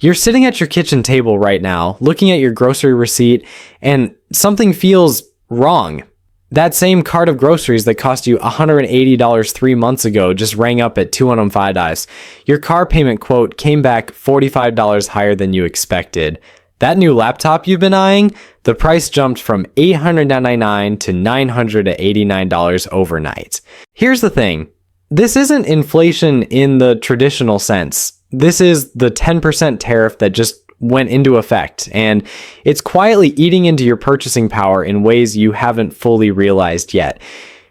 You're sitting at your kitchen table right now, looking at your grocery receipt, and something feels wrong. That same cart of groceries that cost you $180 3 months ago just rang up at 205. Your car payment quote came back $45 higher than you expected. That new laptop you've been eyeing, the price jumped from $899 to $989 overnight. Here's the thing. This isn't inflation in the traditional sense. This is the 10% tariff that just went into effect, and it's quietly eating into your purchasing power in ways you haven't fully realized yet.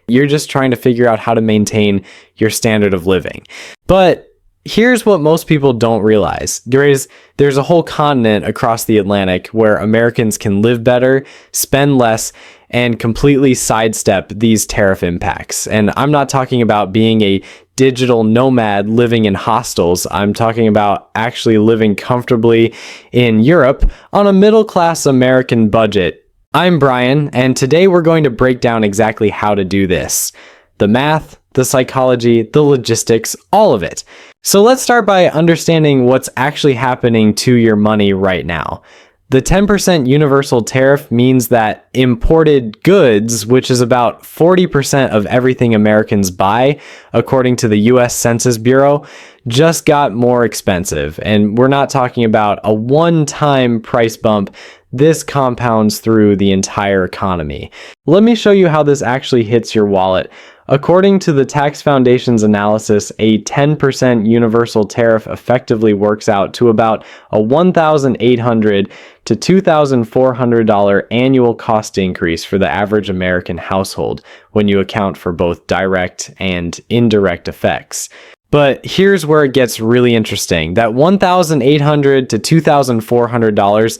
You're just trying to figure out how to maintain your standard of living. But here's what most people don't realize. There's a whole continent across the Atlantic where Americans can live better, spend less, and completely sidestep these tariff impacts. And I'm not talking about being a digital nomad living in hostels. I'm talking about actually living comfortably in Europe on a middle-class American budget. I'm Brian, and today we're going to break down exactly how to do this. The math, the psychology, the logistics, all of it. So let's start by understanding what's actually happening to your money right now. The 10% universal tariff means that imported goods, which is about 40% of everything Americans buy, according to the US Census Bureau, just got more expensive. And we're not talking about a one-time price bump. This compounds through the entire economy. Let me show you how this actually hits your wallet. According to the Tax Foundation's analysis, a 10% universal tariff effectively works out to about a $1,800 to $2,400 annual cost increase for the average American household when you account for both direct and indirect effects. But here's where it gets really interesting. That $1,800 to $2,400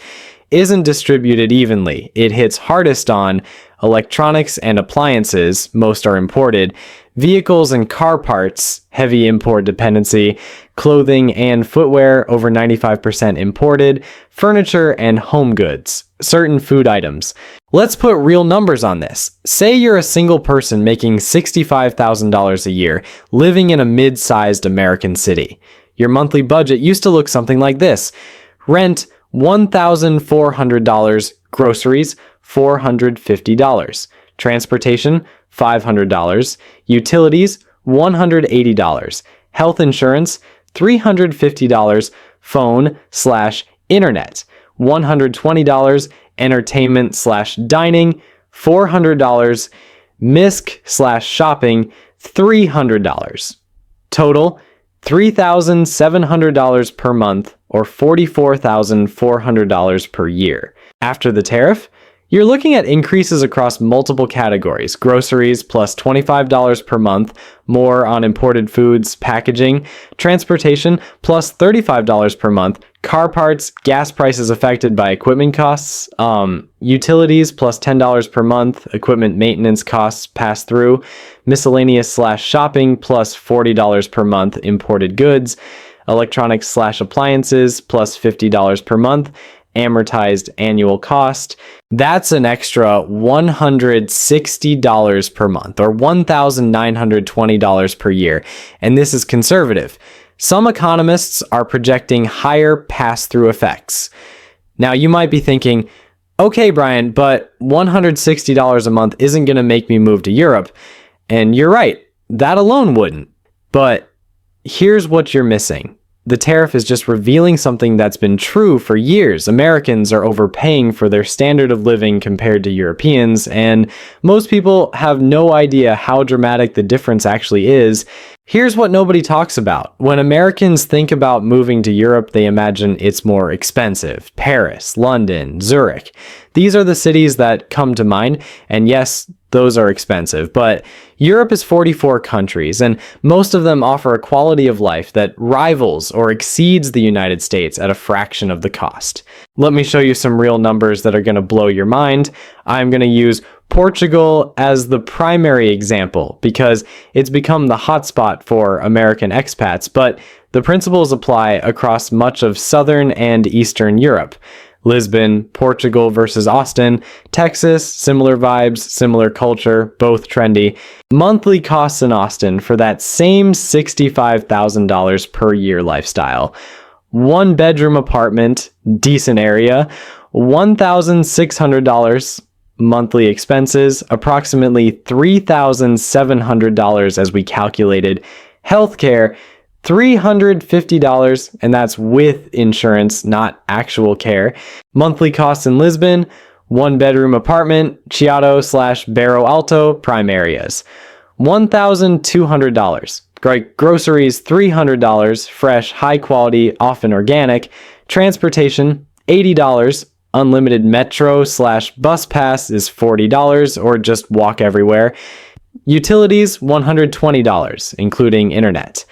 isn't distributed evenly. It hits hardest on electronics and appliances, most are imported, vehicles and car parts, heavy import dependency, clothing and footwear, over 95% imported, furniture and home goods, certain food items. Let's put real numbers on this. Say you're a single person making $65,000 a year, living in a mid-sized American city. Your monthly budget used to look something like this. Rent, $1,400, groceries, $450, transportation, $500, utilities, $180, health insurance, $350, phone/internet, $120, entertainment/dining, $400, misc/shopping, $300. Total, $3,700 per month, or $44,400 per year. After the tariff, you're looking at increases across multiple categories. Groceries plus $25 per month, more on imported foods, packaging. Transportation plus $35 per month. Car parts, gas prices affected by equipment costs. Utilities plus $10 per month. Equipment maintenance costs pass through. Miscellaneous/shopping plus $40 per month. Imported goods. Electronics/appliances plus $50 per month. Amortized annual cost. That's an extra $160 per month, or $1,920 per year. And this is conservative. Some economists are projecting higher pass-through effects. Now you might be thinking, okay, Brian, but $160 a month isn't going to make me move to Europe. And you're right, that alone wouldn't. But here's what you're missing. The tariff is just revealing something that's been true for years. Americans are overpaying for their standard of living compared to Europeans, and most people have no idea how dramatic the difference actually is. Here's what nobody talks about. When Americans think about moving to Europe, they imagine it's more expensive. Paris, London, Zurich. These are the cities that come to mind, and yes, those are expensive, but Europe is 44 countries, and most of them offer a quality of life that rivals or exceeds the United States at a fraction of the cost. Let me show you some real numbers that are going to blow your mind. I'm going to use Portugal as the primary example because it's become the hotspot for American expats, but the principles apply across much of Southern and Eastern Europe. Lisbon, Portugal versus Austin, Texas, similar vibes, similar culture, both trendy. Monthly costs in Austin for that same $65,000 per year lifestyle. 1-bedroom apartment, decent area, $1,600 monthly expenses, approximately $3,700 as we calculated. Healthcare, $350, and that's with insurance, not actual care. Monthly costs in Lisbon, 1-bedroom apartment, Chiado/Barro Alto, prime areas. $1,200. Groceries, $300, fresh, high quality, often organic. Transportation, $80. Unlimited metro/bus pass is $40, or just walk everywhere. Utilities, $120, including internet.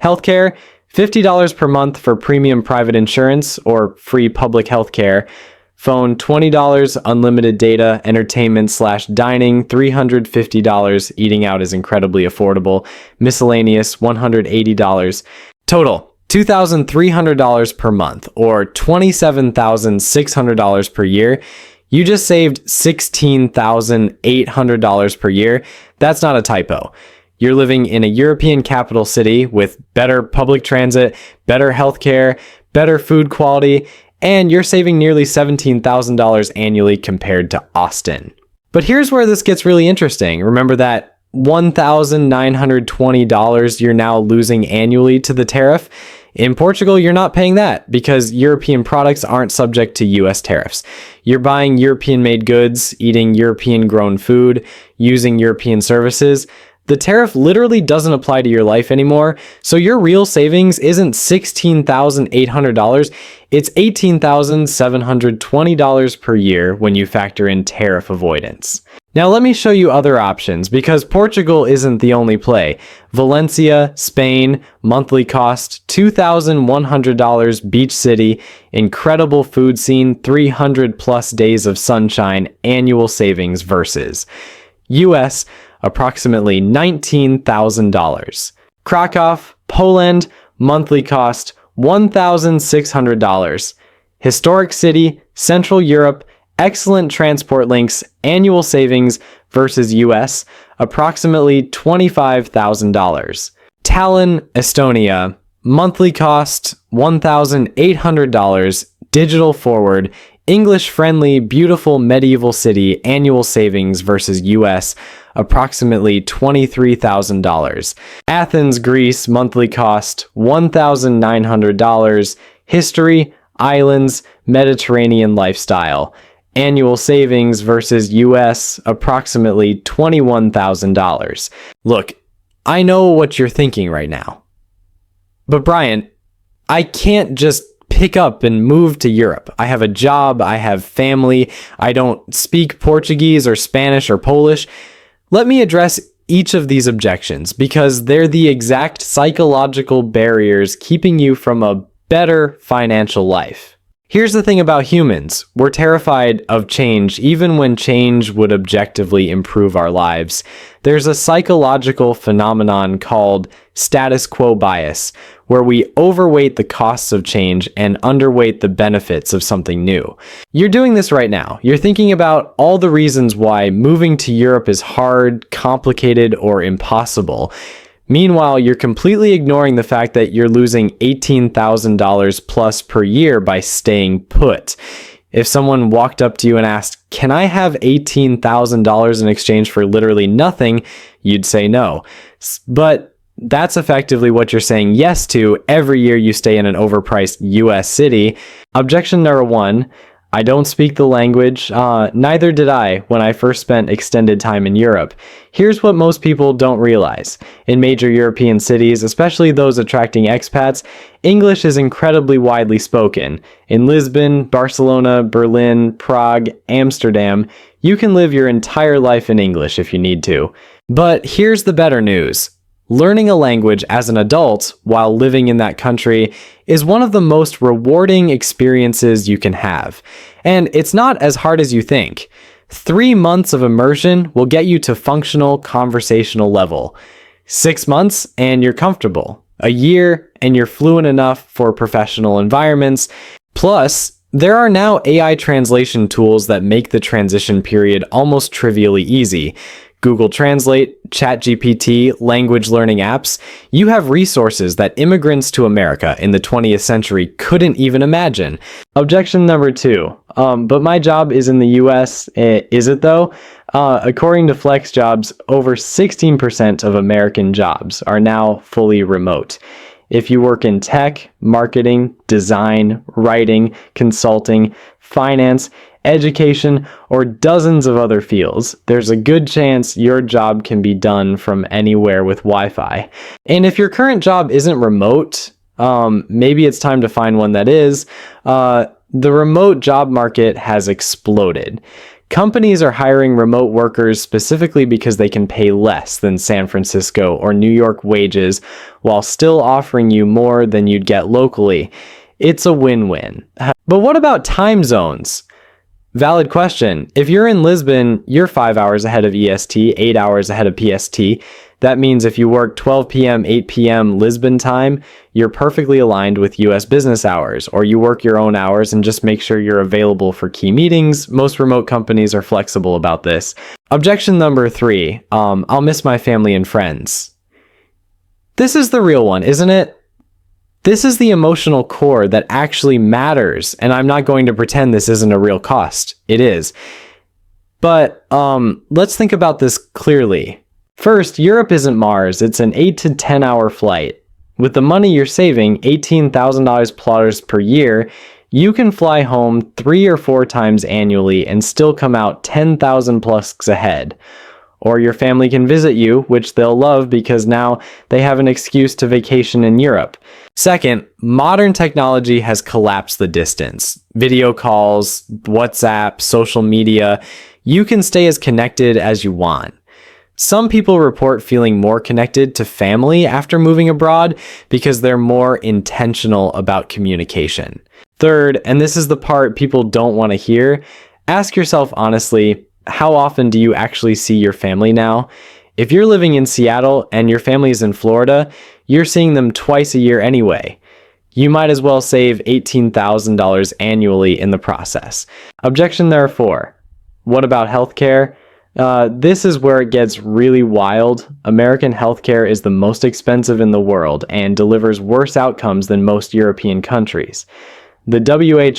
Healthcare, $50 per month for premium private insurance or free public healthcare. Phone, $20, unlimited data, entertainment/dining, $350. Eating out is incredibly affordable. Miscellaneous, $180. Total, $2,300 per month, or $27,600 per year. You just saved $16,800 per year. That's not a typo. You're living in a European capital city with better public transit, better healthcare, better food quality, and you're saving nearly $17,000 annually compared to Austin. But here's where this gets really interesting. Remember that $1,920 you're now losing annually to the tariff? In Portugal, you're not paying that because European products aren't subject to US tariffs. You're buying European-made goods, eating European-grown food, using European services. The tariff literally doesn't apply to your life anymore, so your real savings isn't $16,800, it's $18,720 per year when you factor in tariff avoidance. Now let me show you other options, because Portugal isn't the only play. Valencia, Spain, monthly cost $2,100, beach city, incredible food scene, 300 plus days of sunshine, annual savings versus US, approximately $19,000. Krakow, Poland, monthly cost $1,600. Historic city, Central Europe, excellent transport links, annual savings versus US, approximately $25,000. Tallinn, Estonia, monthly cost $1,800, digital forward, English-friendly, beautiful medieval city, annual savings versus US, approximately $23,000. Athens, Greece, monthly cost $1,900. History, islands, Mediterranean lifestyle. Annual savings versus US, approximately $21,000. Look, I know what you're thinking right now. But Brian, I can't just pick up and move to Europe. I have a job, I have family, I don't speak Portuguese or Spanish or Polish. Let me address each of these objections because they're the exact psychological barriers keeping you from a better financial life. Here's the thing about humans. We're terrified of change even when change would objectively improve our lives. There's a psychological phenomenon called status quo bias, where we overweight the costs of change and underweight the benefits of something new. You're doing this right now. You're thinking about all the reasons why moving to Europe is hard, complicated, or impossible. Meanwhile, you're completely ignoring the fact that you're losing $18,000 plus per year by staying put. If someone walked up to you and asked, "Can I have $18,000 in exchange for literally nothing?" you'd say no. But that's effectively what you're saying yes to every year you stay in an overpriced US city. Objection number one, I don't speak the language. Neither did I when I first spent extended time in Europe. Here's what most people don't realize. In major European cities, especially those attracting expats, English is incredibly widely spoken. In Lisbon, Barcelona, Berlin, Prague, Amsterdam, you can live your entire life in English if you need to. But here's the better news. Learning a language as an adult while living in that country is one of the most rewarding experiences you can have. And it's not as hard as you think. 3 months of immersion will get you to functional conversational level. 6 months and you're comfortable. A year and you're fluent enough for professional environments. Plus, there are now AI translation tools that make the transition period almost trivially easy. Google Translate, ChatGPT, language learning apps, you have resources that immigrants to America in the 20th century couldn't even imagine. Objection number 2. But my job is in the US. Is it though? According to FlexJobs, over 16% of American jobs are now fully remote. If you work in tech, marketing, design, writing, consulting, finance, education, or dozens of other fields, there's a good chance your job can be done from anywhere with Wi-Fi. And if your current job isn't remote, maybe it's time to find one that is. The remote job market has exploded. Companies are hiring remote workers specifically because they can pay less than San Francisco or New York wages while still offering you more than you'd get locally. It's a win-win. But what about time zones? Valid question. If you're in Lisbon, you're 5 hours ahead of EST, 8 hours ahead of PST. That means if you work 12 p.m., 8 p.m. Lisbon time, you're perfectly aligned with US business hours, or you work your own hours and just make sure you're available for key meetings. Most remote companies are flexible about this. Objection number 3, I'll miss my family and friends. This is the real one, isn't it? This is the emotional core that actually matters, and I'm not going to pretend this isn't a real cost. It is. But let's think about this clearly. First, Europe isn't Mars. It's an 8 to 10 hour flight. With the money you're saving, $18,000 plus per year, you can fly home 3 or 4 times annually and still come out 10,000 plus ahead. Or your family can visit you, which they'll love because now they have an excuse to vacation in Europe. Second, modern technology has collapsed the distance. Video calls, WhatsApp, social media, you can stay as connected as you want. Some people report feeling more connected to family after moving abroad because they're more intentional about communication. Third, and this is the part people don't want to hear, ask yourself honestly, how often do you actually see your family now? If you're living in Seattle and your family is in Florida, you're seeing them twice a year anyway. You might as well save $18,000 annually in the process. Objection there 4. What about healthcare? This is where it gets really wild. American healthcare is the most expensive in the world and delivers worse outcomes than most European countries. The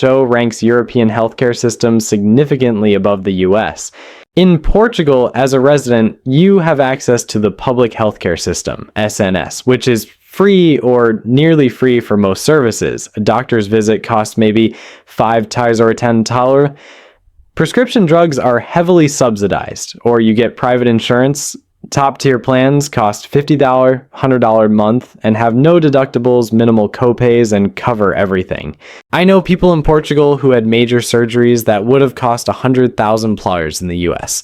WHO ranks European healthcare systems significantly above the US. In Portugal, as a resident, you have access to the public healthcare system, SNS, which is free or nearly free for most services. A doctor's visit costs maybe 5 tais or $10. Prescription drugs are heavily subsidized, or you get private insurance. Top-tier plans cost $50, $100 a month and have no deductibles, minimal copays, and cover everything. I know people in Portugal who had major surgeries that would have cost $100,000 in the US.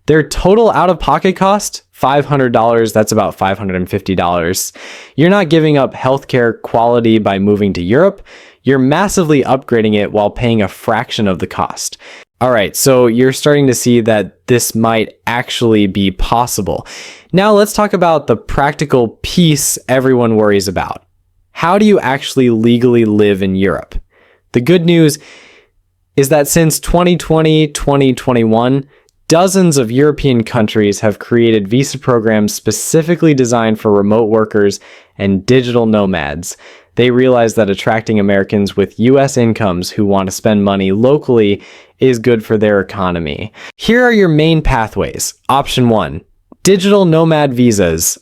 Their total out-of-pocket cost, $500, that's about $550. You're not giving up healthcare quality by moving to Europe. You're massively upgrading it while paying a fraction of the cost. All right, so you're starting to see that this might actually be possible. Now let's talk about the practical piece everyone worries about. How do you actually legally live in Europe? The good news is that since 2020, 2021, dozens of European countries have created visa programs specifically designed for remote workers and digital nomads. They realize that attracting Americans with US incomes who want to spend money locally is good for their economy. Here are your main pathways. Option 1, digital nomad visas.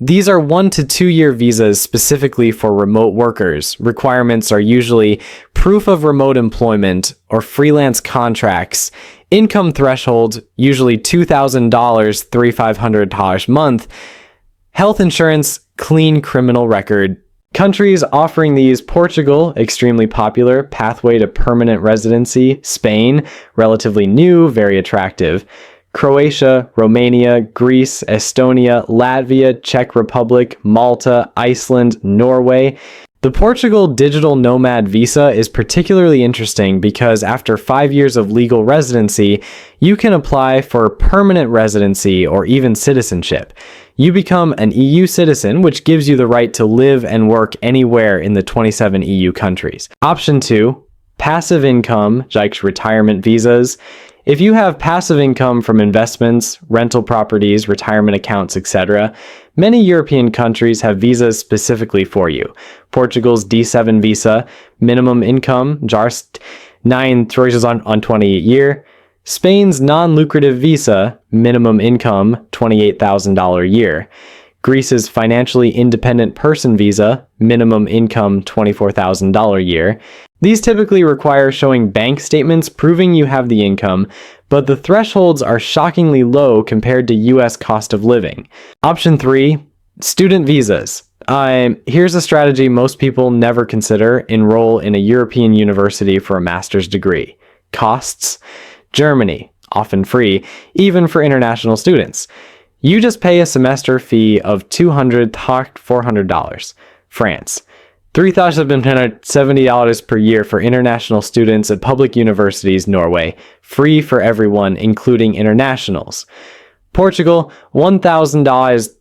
These are 1 to 2 year visas specifically for remote workers. Requirements are usually proof of remote employment or freelance contracts. Income threshold, usually $2,000, $3,500 a month. Health insurance, clean criminal record. Countries offering these: Portugal, extremely popular, pathway to permanent residency; Spain, relatively new, very attractive; Croatia, Romania, Greece, Estonia, Latvia, Czech Republic, Malta, Iceland, Norway. The Portugal digital nomad visa is particularly interesting because after 5 years of legal residency, you can apply for permanent residency or even citizenship. You become an EU citizen, which gives you the right to live and work anywhere in the 27 EU countries. Option 2, passive income, like retirement visas. If you have passive income from investments, rental properties, retirement accounts, etc., many European countries have visas specifically for you. Portugal's D7 visa, minimum income, just 9 choices on 28 year. Spain's non-lucrative visa, minimum income, $28,000 a year. Greece's financially independent person visa, minimum income $24,000 a year. These typically require showing bank statements proving you have the income, but the thresholds are shockingly low compared to US cost of living. Option 3, student visas. Here's a strategy most people never consider: enroll in a European university for a master's degree. Costs: Germany, often free, even for international students. You just pay a semester fee of $400 France, $3,770 per year for international students at public universities. Norway, free for everyone, including internationals. Portugal, $1,000,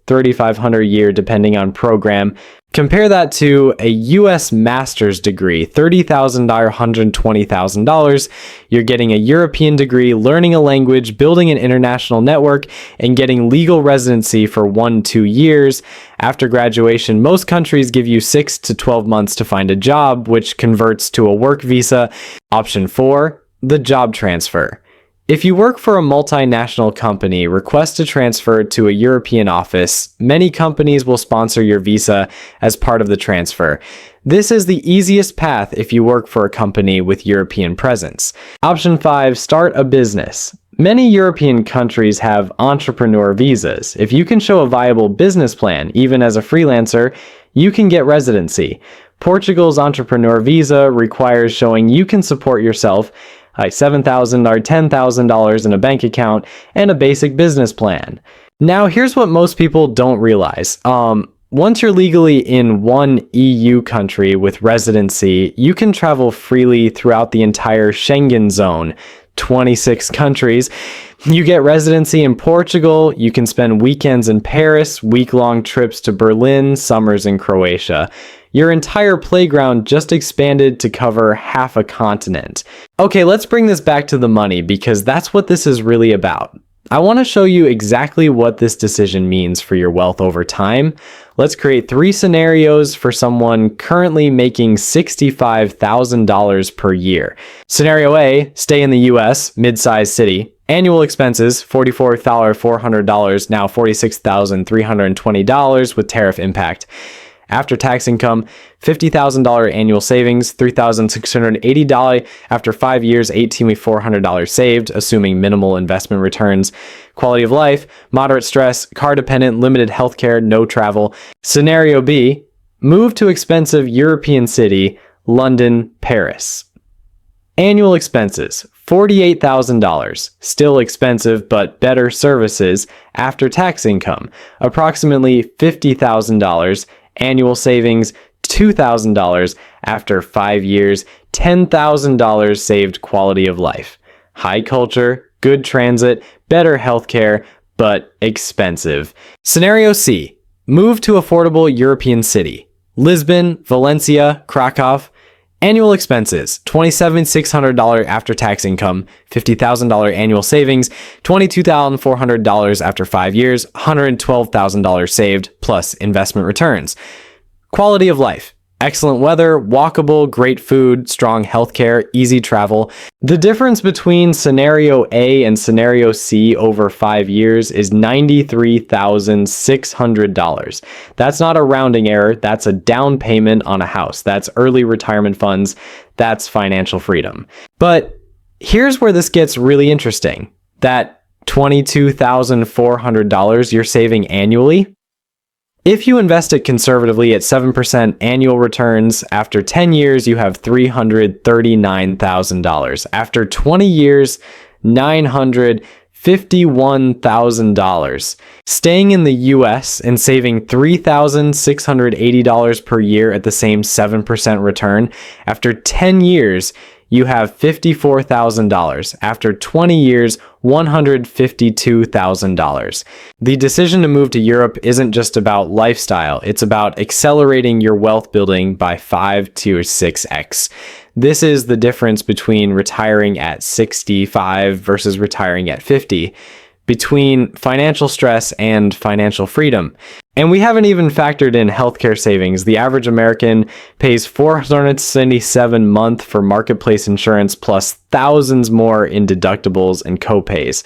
$3,500 a year depending on program. Compare that to a US master's degree, $30,000, $120,000. You're getting a European degree, learning a language, building an international network, and getting legal residency for 1-2 years. After graduation, most countries give you 6 to 12 months to find a job, which converts to a work visa. Option 4, the job transfer. If you work for a multinational company, request a transfer to a European office. Many companies will sponsor your visa as part of the transfer. This is the easiest path if you work for a company with European presence. Option 5, start a business. Many European countries have entrepreneur visas. If you can show a viable business plan, even as a freelancer, you can get residency. Portugal's entrepreneur visa requires showing you can support yourself, like $7,000 or $10,000 in a bank account, and a basic business plan. Now, here's what most people don't realize. Once you're legally in one EU country with residency, you can travel freely throughout the entire Schengen zone, 26 countries. You get residency in Portugal, you can spend weekends in Paris, week-long trips to Berlin, summers in Croatia. Your entire playground just expanded to cover half a continent. Okay, let's bring this back to the money, because that's what this is really about. I want to show you exactly what this decision means for your wealth over time. Let's create 3 scenarios for someone currently making $65,000 per year. Scenario A, stay in the US, mid-sized city. Annual expenses, $44,400, now $46,320 with tariff impact. After-tax income, $50,000 annual savings, $3,680 after 5 years, $18,400 saved, assuming minimal investment returns. Quality of life, moderate stress, car dependent, limited healthcare, no travel. Scenario B, move to expensive European city, London, Paris. Annual expenses, $48,000, still expensive but better services. After-tax income, approximately $50,000. Annual savings, $2,000 after 5 years, $10,000 saved. Quality of life, high culture, good transit, better healthcare, but expensive. Scenario C, move to affordable European city, Lisbon, Valencia, Krakow. Annual expenses, $27,600 after-tax income, $50,000 annual savings, $22,400 after 5 years, $112,000 saved, plus investment returns. Quality of life, excellent weather, walkable, great food, strong healthcare, easy travel. The difference between scenario A and scenario C over 5 years is $93,600. That's not a rounding error. That's a down payment on a house. That's early retirement funds. That's financial freedom. But here's where this gets really interesting. That $22,400 you're saving annually, if you invest it conservatively at 7% annual returns, after 10 years, you have $339,000. After 20 years, $951,000. Staying in the US and saving $3,680 per year at the same 7% return, after 10 years, you have $54,000. After 20 years, $152,000. The decision to move to Europe isn't just about lifestyle. It's about accelerating your wealth building by 5 to 6x. This is the difference between retiring at 65 versus retiring at 50, between financial stress and financial freedom. And we haven't even factored in healthcare savings. The average American pays $477 a month for marketplace insurance, plus thousands more in deductibles and copays.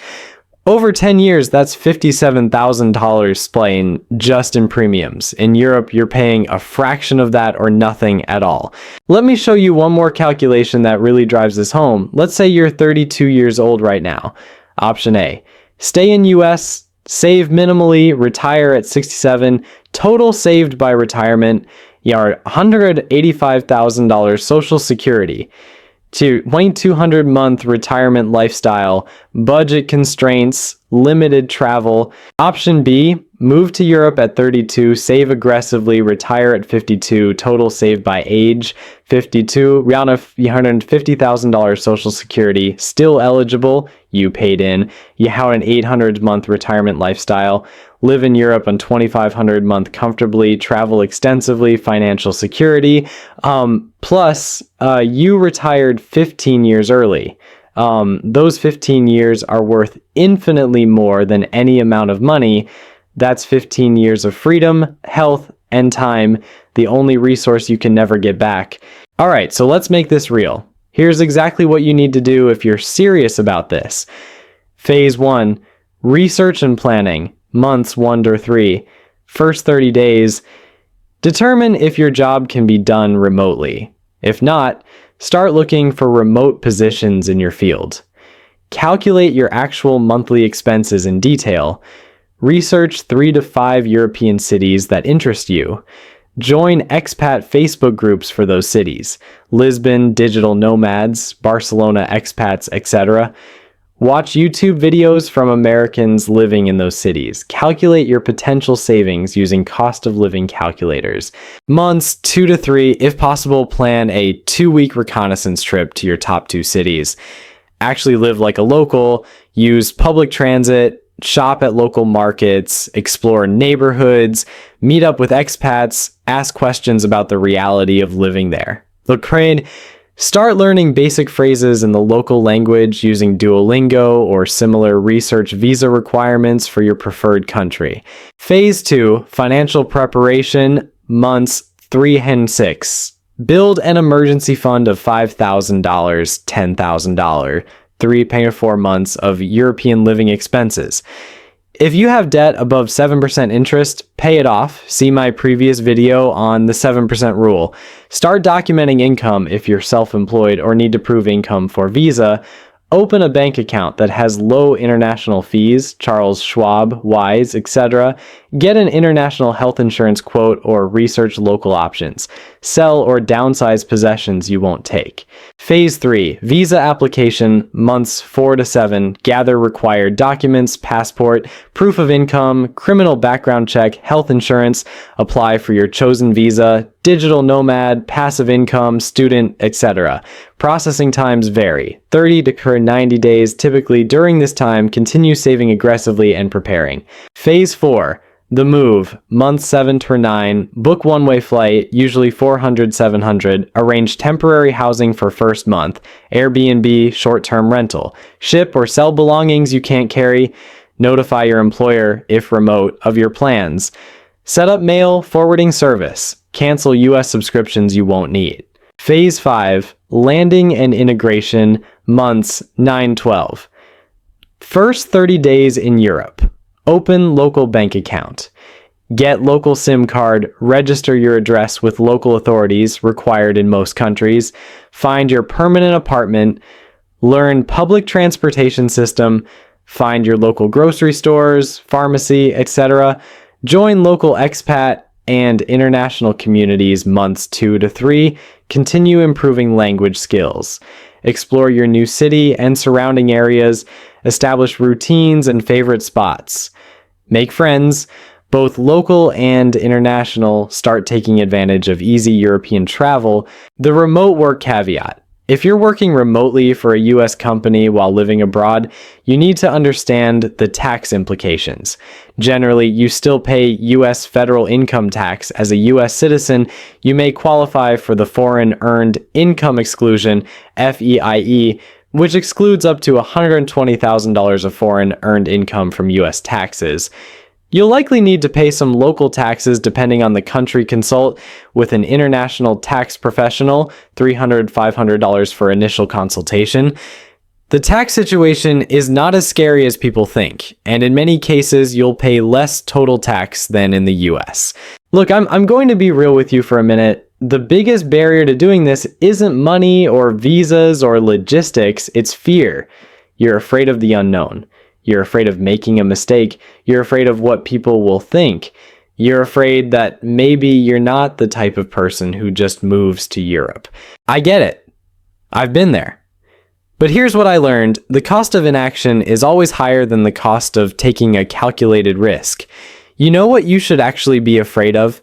Over 10 years, that's $57,000 splaying just in premiums. In Europe, you're paying a fraction of that or nothing at all. Let me show you one more calculation that really drives this home. Let's say you're 32 years old right now. Option A, stay in US, save minimally, retire at 67, total saved by retirement, you're $185,000 Social Security. To 2,200 month retirement lifestyle, budget constraints, limited travel. Option B, move to Europe at 32, save aggressively, retire at 52, total saved by age 52, around $150,000 Social Security, still eligible, you paid in, you have an 800 month retirement lifestyle, live in Europe on 2,500 month comfortably, travel extensively, financial security, plus you retired 15 years early. Those 15 years are worth infinitely more than any amount of money. That's 15 years of freedom, health, and time, the only resource you can never get back. All right, so let's make this real. Here's exactly what you need to do if you're serious about this. Phase 1, research and planning, months 1 to 3. First 30 days, determine if your job can be done remotely. If not, start looking for remote positions in your field. Calculate your actual monthly expenses in detail. Research 3 to 5 European cities that interest you. Join expat Facebook groups for those cities. Lisbon Digital Nomads, Barcelona Expats, etc. Watch YouTube videos from Americans living in those cities. Calculate your potential savings using cost of living calculators. Months 2 to 3, if possible, plan a 2-week reconnaissance trip to your top 2 cities. Actually live like a local, use public transit, shop at local markets, explore neighborhoods, meet up with expats, ask questions about the reality of living there. Look, Crane, start learning basic phrases in the local language using Duolingo or similar research visa requirements for your preferred country. Phase 2, financial preparation, months 3 and 6. Build an emergency fund of $5,000, $10,000, 3 to 4 months of European living expenses. If you have debt above 7% interest, pay it off. See my previous video on the 7% rule. Start documenting income if you're self-employed or need to prove income for visa. Open a bank account that has low international fees, Charles Schwab, Wise, etc. Get an international health insurance quote or research local options. Sell or downsize possessions you won't take. Phase 3, visa application, months 4 to 7. Gather required documents, passport, proof of income, criminal background check, health insurance. Apply for your chosen visa, digital nomad, passive income, student, etc. Processing times vary, 30 to 90 days. Typically during this time, continue saving aggressively and preparing. Phase 4, the move, month 7 to 9, book one-way flight, usually 400, 700, arrange temporary housing for first month, Airbnb, short-term rental, ship or sell belongings you can't carry, notify your employer, if remote, of your plans, set up mail forwarding service, cancel US subscriptions you won't need. Phase 5, landing and integration, months 9-12. First 30 days in Europe. Open local bank account. Get local SIM card, register your address with local authorities required in most countries, find your permanent apartment, learn public transportation system, find your local grocery stores, pharmacy, etc. Join local expat and international communities months 2 to 3. Continue improving language skills. Explore your new city and surrounding areas. Establish routines and favorite spots. Make friends, both local and international. Start taking advantage of easy European travel. The remote work caveat. If you're working remotely for a US company while living abroad, you need to understand the tax implications. Generally, you still pay US federal income tax. As a US citizen, you may qualify for the Foreign Earned Income Exclusion, FEIE, which excludes up to $120,000 of foreign earned income from US taxes. You'll likely need to pay some local taxes depending on the country. Consult with an international tax professional, $300, $500 for initial consultation. The tax situation is not as scary as people think, and in many cases, you'll pay less total tax than in the US. Look, I'm going to be real with you for a minute. The biggest barrier to doing this isn't money or visas or logistics, it's fear. You're afraid of the unknown. You're afraid of making a mistake. You're afraid of what people will think. You're afraid that maybe you're not the type of person who just moves to Europe. I get it. I've been there. But here's what I learned. The cost of inaction is always higher than the cost of taking a calculated risk. You know what you should actually be afraid of?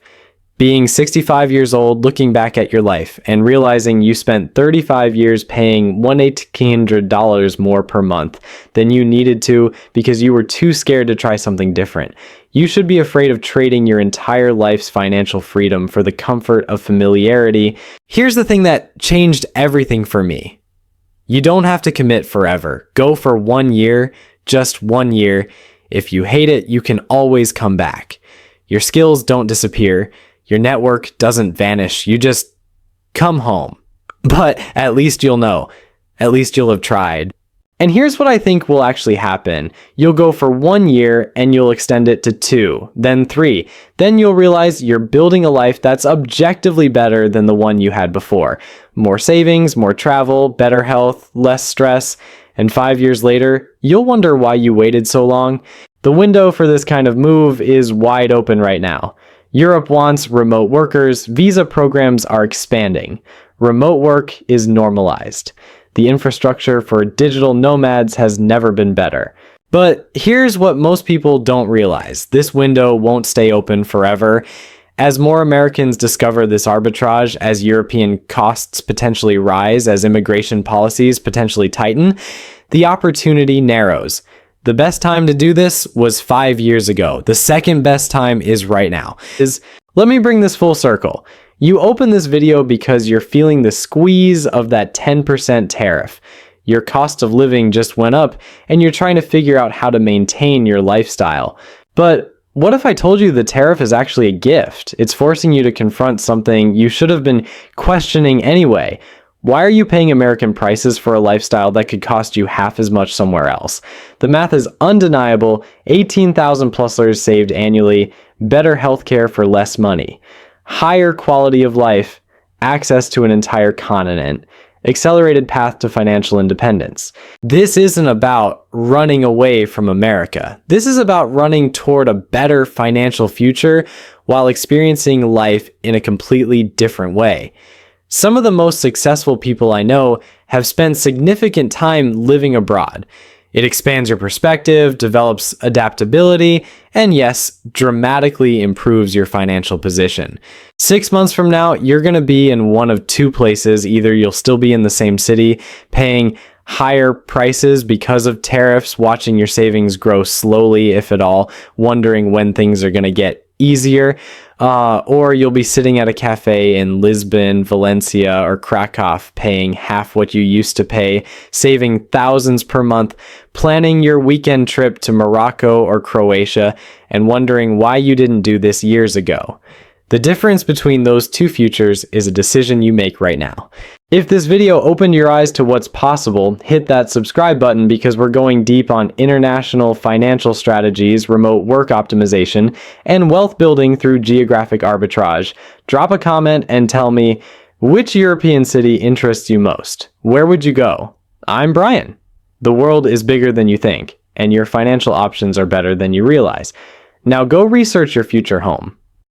Being 65 years old, looking back at your life and realizing you spent 35 years paying $1,800 more per month than you needed to because you were too scared to try something different. You should be afraid of trading your entire life's financial freedom for the comfort of familiarity. Here's the thing that changed everything for me. You don't have to commit forever. Go for 1 year, just 1 year. If you hate it, you can always come back. Your skills don't disappear. Your network doesn't vanish. You just come home. But at least you'll know. At least you'll have tried. And here's what I think will actually happen. You'll go for 1 year and you'll extend it to 2, then 3. Then you'll realize you're building a life that's objectively better than the one you had before. More savings, more travel, better health, less stress. And 5 years later, you'll wonder why you waited so long. The window for this kind of move is wide open right now. Europe wants remote workers. Visa programs are expanding. Remote work is normalized. The infrastructure for digital nomads has never been better. But here's what most people don't realize. This window won't stay open forever. As more Americans discover this arbitrage, as European costs potentially rise, as immigration policies potentially tighten, the opportunity narrows. The best time to do this was 5 years ago. The second best time is right now. Let me bring this full circle. You open this video because you're feeling the squeeze of that 10% tariff. Your cost of living just went up and you're trying to figure out how to maintain your lifestyle. But what if I told you the tariff is actually a gift? It's forcing you to confront something you should have been questioning anyway. Why are you paying American prices for a lifestyle that could cost you half as much somewhere else? The math is undeniable. 18,000 plusers saved annually, better healthcare for less money, higher quality of life, access to an entire continent, accelerated path to financial independence. This isn't about running away from America. This is about running toward a better financial future while experiencing life in a completely different way. Some of the most successful people I know have spent significant time living abroad. It expands your perspective, develops adaptability, and yes, dramatically improves your financial position. 6 months from now, you're going to be in one of two places. Either you'll still be in the same city, paying higher prices because of tariffs, watching your savings grow slowly, if at all, wondering when things are going to get easier, or you'll be sitting at a cafe in Lisbon, Valencia, or Krakow paying half what you used to pay, saving thousands per month, planning your weekend trip to Morocco or Croatia, and wondering why you didn't do this years ago. The difference between those two futures is a decision you make right now. If this video opened your eyes to what's possible, hit that subscribe button because we're going deep on international financial strategies, remote work optimization, and wealth building through geographic arbitrage. Drop a comment and tell me which European city interests you most. Where would you go? I'm Brian. The world is bigger than you think, and your financial options are better than you realize. Now go research your future home.